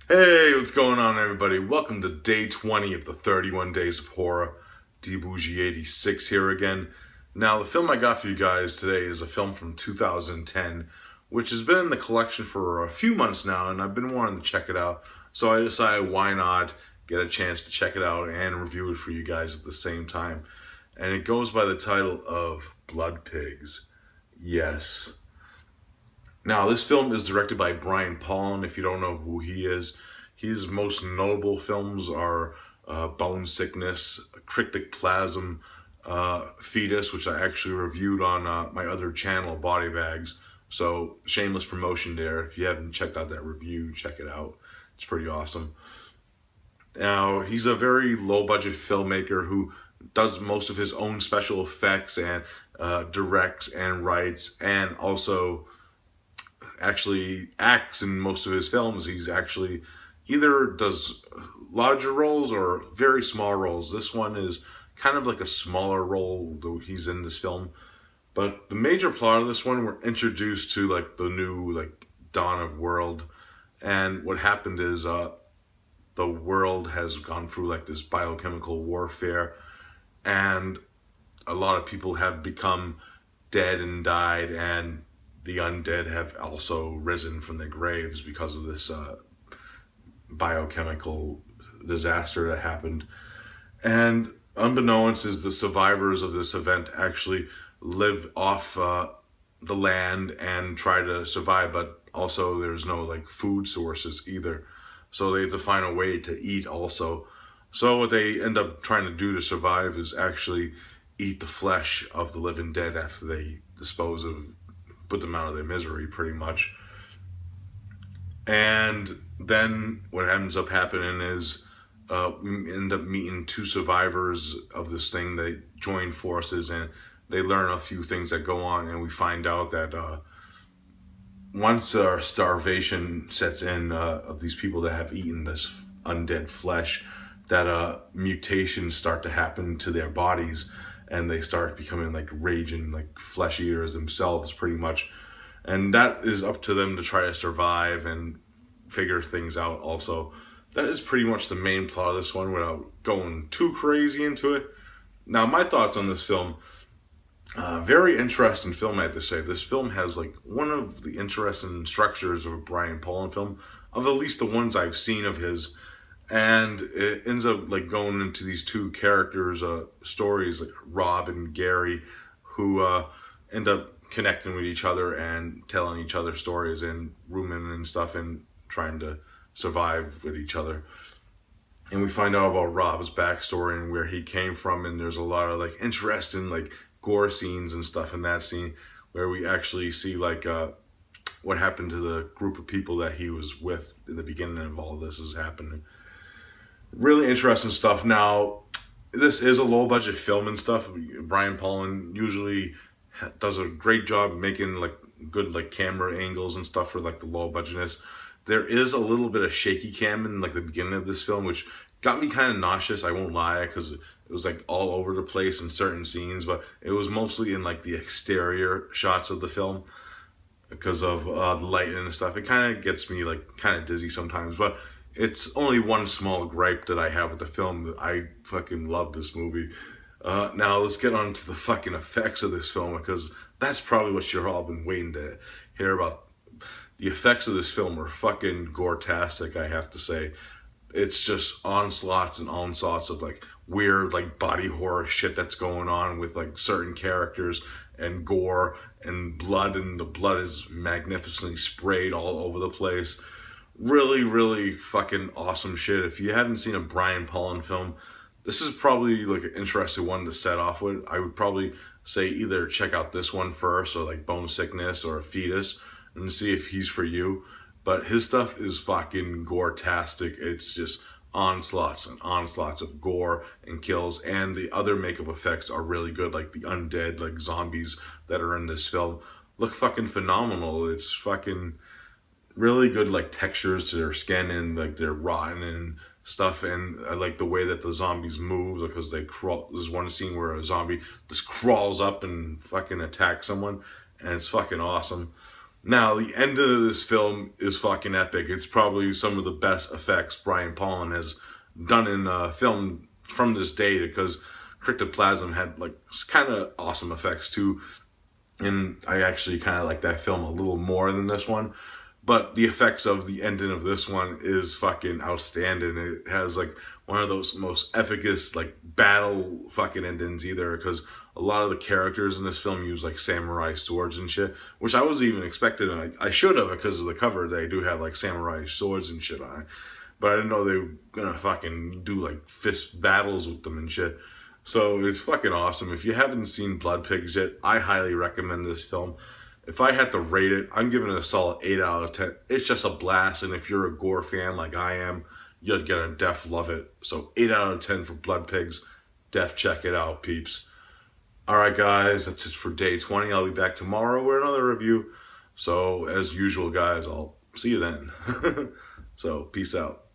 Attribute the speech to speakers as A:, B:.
A: Hey, what's going on, everybody? Welcome to day 20 of the 31 Days of Horror. DBougie86 here again. Now, the film I got for you guys today is a film from 2010, which has been in the collection for a few months now, and I've been wanting to check it out. So I decided, why not get a chance to check it out and review it for you guys at the same time. And it goes by the title of Blood Pigs. Yes. Now, this film is directed by Brian Pollan. If you don't know who he is, his most notable films are Bone Sickness, Cryptic Plasm, Fetus, which I actually reviewed on my other channel, Body Bags. So, shameless promotion there. If you haven't checked out that review, check it out. It's pretty awesome. Now, he's a very low-budget filmmaker who does most of his own special effects and directs and writes, and also actually acts in most of his films. He's actually either does larger roles or very small roles. This one is kind of like a smaller role, though he's in this film. But the major plot of this one, we're introduced to like the new like dawn of world, and what happened is the world has gone through like this biochemical warfare, and a lot of people have become dead and died, and the undead have also risen from their graves because of this biochemical disaster that happened. And unbeknownst is the survivors of this event actually live off the land and try to survive, but also there's no like food sources either. So they have to find a way to eat also. So what they end up trying to do to survive is actually eat the flesh of the living dead after they put them out of their misery, pretty much. And then what ends up happening is we end up meeting two survivors of this thing. They join forces and they learn a few things that go on, and we find out that once starvation sets in of these people that have eaten this undead flesh, that mutations start to happen to their bodies, and they start becoming like raging like flesh eaters themselves, pretty much. And that is up to them to try to survive and figure things out also. That is pretty much the main plot of this one without going too crazy into it. Now, my thoughts on this film, very interesting film, I have to say. This film has like one of the interesting structures of a Brian Pollan film, of at least the ones I've seen of his. And it ends up like going into these two characters' stories, like Rob and Gary, who end up connecting with each other and telling each other stories and rooming and stuff and trying to survive with each other. And we find out about Rob's backstory and where he came from, and there's a lot of like interesting like gore scenes and stuff in that scene where we actually see like what happened to the group of people that he was with in the beginning of all this is happening. Really interesting stuff. Now, this is a low budget film and stuff. Brian Pollan usually does a great job making like good like camera angles and stuff for like the low budgetness. There is a little bit of shaky cam in like the beginning of this film, which got me kind of nauseous. I won't lie, because it was like all over the place in certain scenes, but it was mostly in like the exterior shots of the film because of the lighting and stuff. It kind of gets me like kind of dizzy sometimes, but it's only one small gripe that I have with the film. I fucking love this movie. Now let's get on to the fucking effects of this film, because that's probably what you've all been waiting to hear about. The effects of this film are fucking gore-tastic, I have to say. It's just onslaughts and onslaughts of like weird like body horror shit that's going on with like certain characters, and gore and blood, and the blood is magnificently sprayed all over the place. Really, really fucking awesome shit. If you haven't seen a Brian Pollan film, this is probably like an interesting one to set off with. I would probably say either check out this one first, or like Bone Sickness or Fetus, and see if he's for you. But his stuff is fucking gore-tastic. It's just onslaughts and onslaughts of gore and kills, and the other makeup effects are really good, like the undead like zombies that are in this film look fucking phenomenal. It's fucking really good like textures to their skin, and like they're rotten and stuff. And I like the way that the zombies move, because they crawl. There's one scene where a zombie just crawls up and fucking attacks someone, and it's fucking awesome. Now, the end of this film is fucking epic. It's probably some of the best effects Brian Pauling has done in film from this day, because Cryptoplasm had like kind of awesome effects too. And I actually kind of like that film a little more than this one. But the effects of the ending of this one is fucking outstanding. It has like one of those most epicest like battle fucking endings either, because a lot of the characters in this film use like samurai swords and shit, which I wasn't even expecting. I should have, because of the cover. They do have like samurai swords and shit on it, but I didn't know they were gonna fucking do like fist battles with them and shit. So it's fucking awesome. If you haven't seen Blood Pigs yet, I highly recommend this film. If I had to rate it, I'm giving it a solid 8 out of 10. It's just a blast, and if you're a Gore fan like I am, you're gonna def love it. So 8 out of 10 for Blood Pigs. Def check it out, peeps. Alright guys, that's it for day 20. I'll be back tomorrow with another review. So as usual guys, I'll see you then. So peace out.